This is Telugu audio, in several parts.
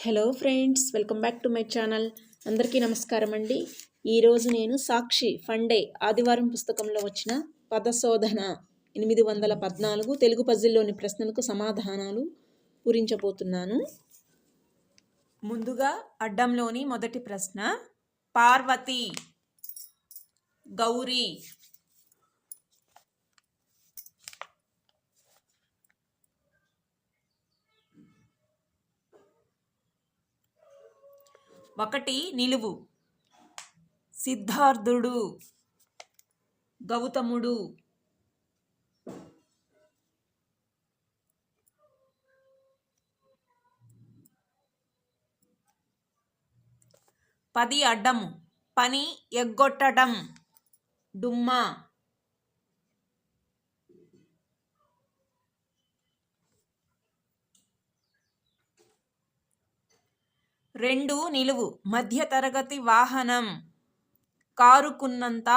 Hello friends, welcome back to my channel. అందరికీ నమస్కారం అండి. ఈరోజు నేను సాక్షి ఫండే ఆదివారం పుస్తకంలో వచ్చిన పదశోధన 814 తెలుగు పజిల్లోని ప్రశ్నలకు సమాధానాలు పూరించబోతున్నాను. ముందుగా అడ్డంలోని మొదటి ప్రశ్న, పార్వతి, గౌరీ, ఒకటి నిలువు, సిద్ధార్థుడు, గౌతముడు, పది అడ్డము, పని ఎగ్గొట్టడం, డుమ్మ, రెండు నిలువు, మధ్యతరగతి వాహనం, కారుకున్నంత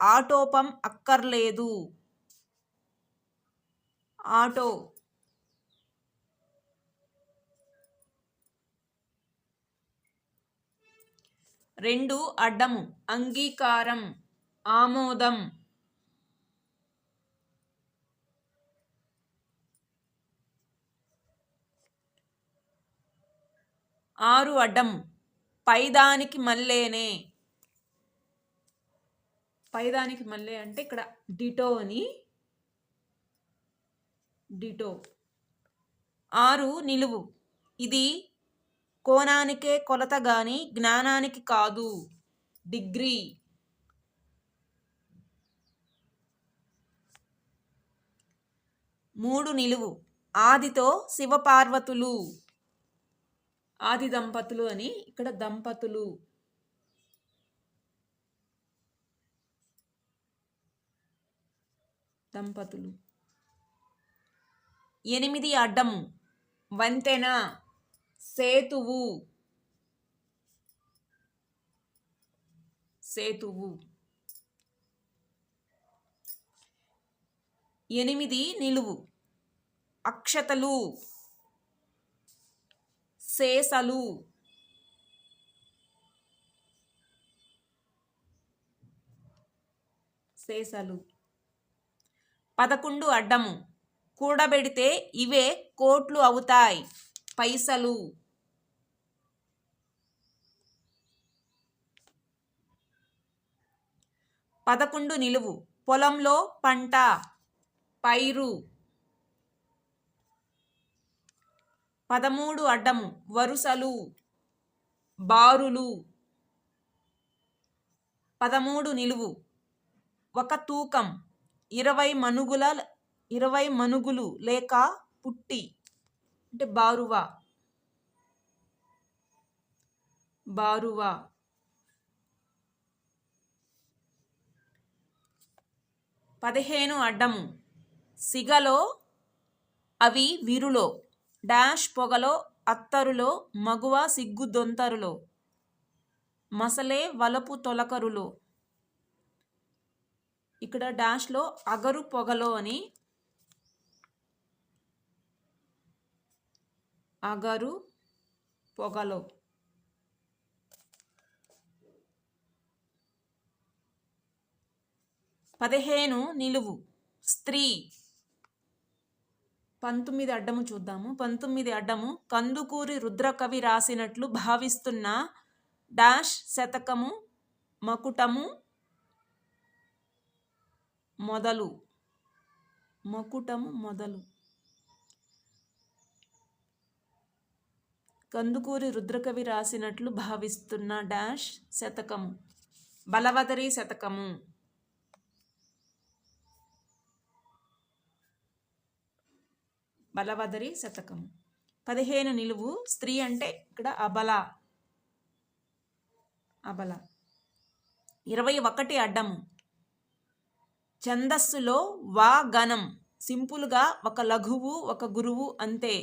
ఆటోపం అక్కర్లేదు, ఆటో, రెండు అడ్డము, అంగీకారం, ఆమోదం, ఆరు అడ్డము, పైదానికి మల్లేనే, పైదానికి మల్లే అంటే ఇక్కడ డిటో అని, డిటో. ఆరు నిలువు, ఇది కోణానికే కొలత గాని జ్ఞానానికి కాదు, డిగ్రీ. మూడు నిలువు, ఆదితో శివపార్వతులు, ఆది దంపతులు అని ఇక్కడ దంపతులు, దంపతులు. ఎనిమిది అడ్డము, వంతెన, సేతువు, సేతువు. ఎనిమిది నిలువు, అక్షతలు, శేషలు, శేషలు. 11 అడ్డము, కూడబెడితే ఇవే కోట్లు అవుతాయి, పైసలు. 11 నిలువు, పొలంలో పంట, పైరు. 13 అడ్డము, వరుసలు, బారులు. 13 నిలువు, ఒక తూకం, 20 మనుగులు లేక పుట్టి అంటే బారువా, బారువా. 15 అడ్డము, సిగలో అవి విరులో, డాష్ పొగలో, అత్తరులో, మగువ సిగ్గు దొంతరులో, మసలే వలపు తొలకరులో. ఇక్కడ డాష్లో అగరు పొగలో అని, అగరు పొగలో. 15 నిలువు, స్త్రీ. 19 అడ్డము చూద్దాము. 19 అడ్డము, కందుకూరి రుద్రకవి రాసినట్లు భావిస్తున్న డాష్ శతకము, మకుటము మొదలు, మకుటము మొదలు. కందుకూరి రుద్రకవి రాసినట్లు భావిస్తున్న డాష్ శతకము, బలవదరి శతకము. బలవదరి శతకము. 15 నిలువు, స్త్రీ అంటే ఇక్కడ అబల, అబల. 21 అడ్డము, ఛందస్సులో వా గణం, సింపుల్గా ఒక లఘువు ఒక గురువు అంతే.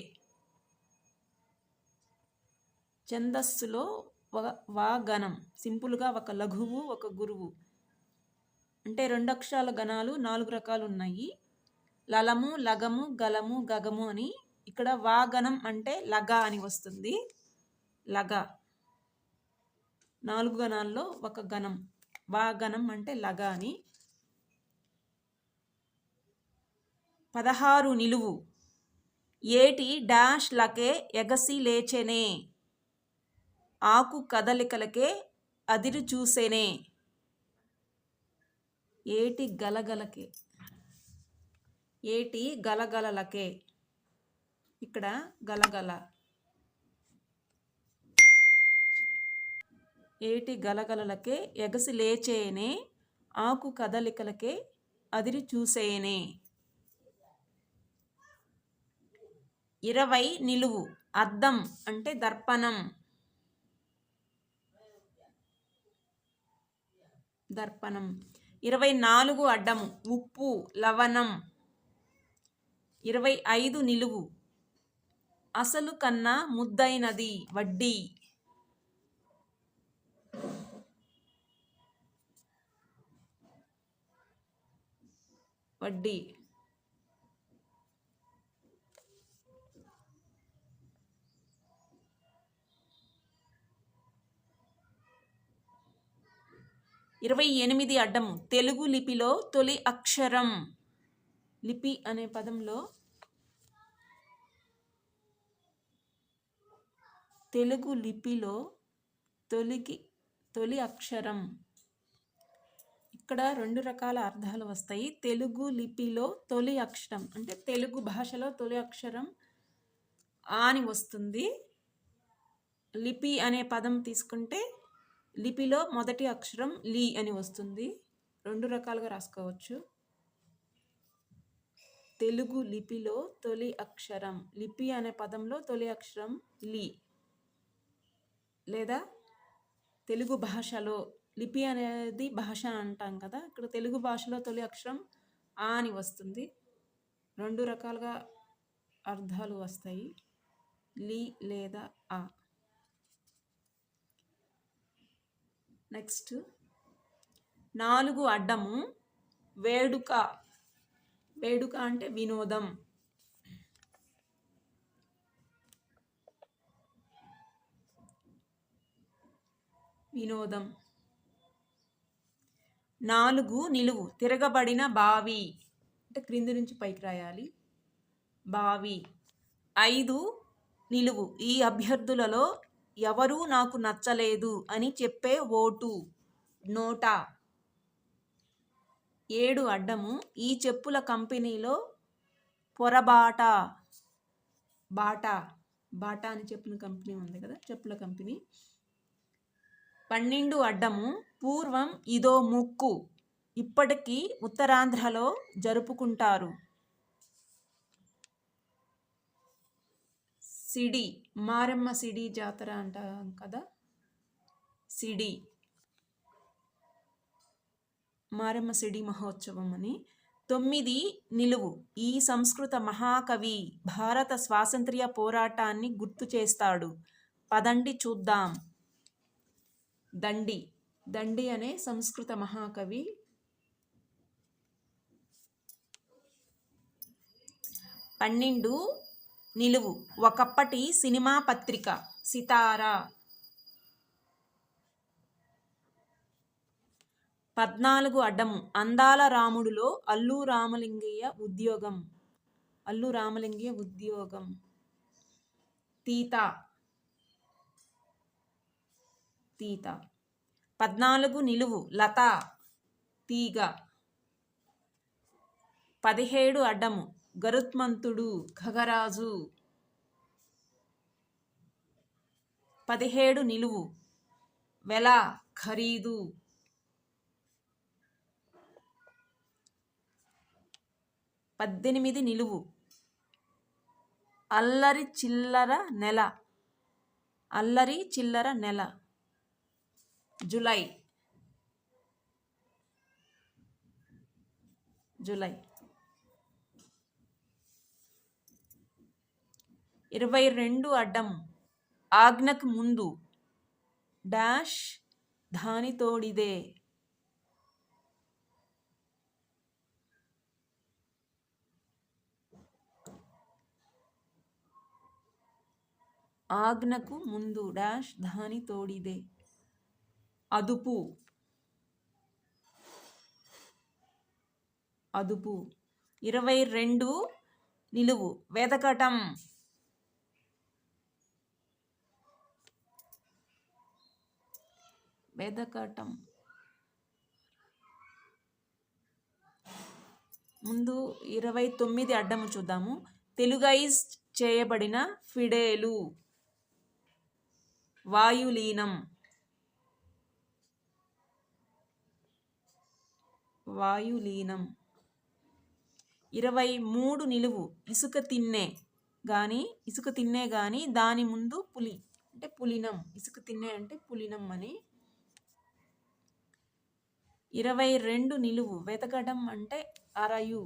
ఛందస్సులో వా గణం, సింపుల్గా ఒక లఘువు ఒక గురువు అంటే 2 అక్షరాల గణాలు 4 రకాలు ఉన్నాయి. లలము, లగము, గలము, గగము అని. ఇక్కడ వాగనం అంటే లగ అని వస్తుంది. లగ. 4 గణాల్లో ఒక గణం. వా గణం అంటే లగ అని. 16 నిలువు. ఏటి డాష్ లకే ఎగసి లేచెనే, ఆకు కదలికలకే అదిరు చూసేనే. ఏటి గలగలకే, ఏటి గలగలలకే. ఇక్కడ గలగల. ఏటి గలగలలకే ఎగసి లేచేనే, ఆకు కదలికలకే అదిరి చూసేనే. 20 నిలువు. అద్దం అంటే దర్పణం. దర్పణం. 24 అడ్డము. ఉప్పు, లవణం. 25 నిలువు. అసలు కన్నా ముద్దైనది, వడ్డీ. వడ్డీ. 28 అడ్డము. తెలుగు లిపిలో తొలి అక్షరం. లిపి అనే పదంలో తెలుగు లిపిలో తొలి అక్షరం. ఇక్కడ 2 రకాల అర్థాలు వస్తాయి. తెలుగు లిపిలో తొలి అక్షరం అంటే తెలుగు భాషలో తొలి అక్షరం ఆ అని వస్తుంది. లిపి అనే పదం తీసుకుంటే లిపిలో మొదటి అక్షరం లి అని వస్తుంది. 2 రకాలుగా రాసుకోవచ్చు. తెలుగు లిపిలో తొలి అక్షరం. లిపి అనే పదంలో తొలి అక్షరం లి. లేదా తెలుగు భాషలో లిపి అనేది భాష అంటాం కదా, ఇక్కడ తెలుగు భాషలో తొలి అక్షరం ఆ అని వస్తుంది. 2 రకాలుగా అర్థాలు వస్తాయి, లి లేదా ఆ. నెక్స్ట్ 4 అడ్డము. వేడుక. వేడుక అంటే వినోదం. వినోదం. 4 నిలువు. తిరగబడిన బావి అంటే క్రింది నుంచి పైకి రాయాలి, బావి. 5 నిలువు. ఈ అభ్యర్థులలో ఎవరూ నాకు నచ్చలేదు అని చెప్పే ఓటు, నోటా. 7 అడ్డము. ఈ చెప్పుల కంపెనీలో పొరబాట. బాటా. బాటా అని చెప్పుల కంపెనీ ఉంది కదా, చెప్పుల కంపెనీ. 12 అడ్డము. పూర్వం ఇదో ముక్కు, ఇప్పటికీ ఉత్తరాంధ్రలో జరుపుకుంటారు. సిడి. మారెమ్మ సిడి జాతర అంటాం కదా, సిడి. మారెమ్మ సిడి మహోత్సవం అని. 9 నిలువు. ఈ సంస్కృత మహాకవి భారత స్వాతంత్ర్య పోరాటాన్ని గుర్తు చేస్తాడు. పదండి చూద్దాం. దండి. దండి అనే సంస్కృత మహాకవి. 12 నిలువు. ఒకప్పటి సినిమా పత్రిక, సితారా. 14 అడ్డము. అందాల రాముడులో అల్లు రామలింగయ్య ఉద్యోగం. అల్లు రామలింగయ్య ఉద్యోగం. తీత. తీత. 14 నిలువు. లత, తీగ. 17 అడ్డము. గరుత్మంతుడు, ఖగరాజు. 17 నిలువు. వెల, ఖరీదు. 18 నిలువు. అల్లరి చిల్లర నెల. అల్లరి చిల్లర నెల. జులై. జులై. 22 అడ్డము. ఆజ్ఞకు ముందు డాష్ ధానితోడిదే. ఆజ్ఞకు ముందు డాష్ దాని తోడిదే. అదుపు. అదుపు. 22 నిలువు. వెదకటం. వెదకటం. ముందు 29 అడ్డము చూద్దాము. తెలుగైజ్ చేయబడిన ఫిడేలు. వాయులీనం. వాయులీనం. 23 నిలువు. ఇసుక తిన్నే గాని దాని ముందు పులి అంటే పులినం. ఇసుక తిన్నే అంటే పులినం అని. 22 నిలువు. వెతకడం అంటే అరయు.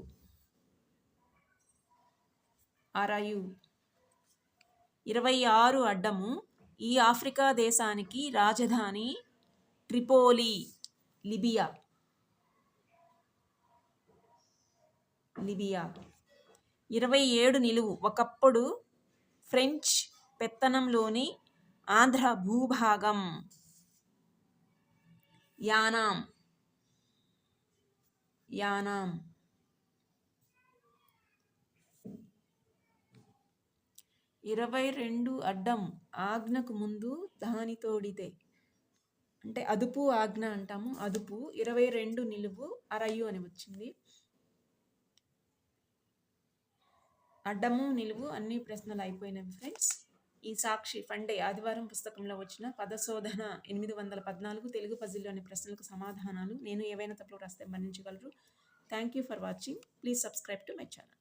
26 అడ్డము. ఈ ఆఫ్రికా దేశానికి రాజధాని ట్రిపోలి, లిబియా. 27 నిలువు. ఒకప్పుడు ఫ్రెంచ్ పెత్తనంలోని ఆంధ్ర భూభాగం. యానాం. 22 అడ్డం. ఆజ్ఞకు ముందు దాని తోడితే అంటే అదుపు ఆజ్ఞ అంటాము. అదుపు. 22 నిలువు. అరయు అని వచ్చింది. అడ్డము నిలువు అన్ని ప్రశ్నలు అయిపోయినవి ఫ్రెండ్స్. ఈ సాక్షి ఫండే ఆదివారం పుస్తకంలో వచ్చిన పదశోధన 814 తెలుగు పజిల్లోని ప్రశ్నలకు సమాధానాలు. నేను ఏవైనా తప్పులు రాస్తే మన్నించగలరు. Thank you for watching. Please subscribe to my channel.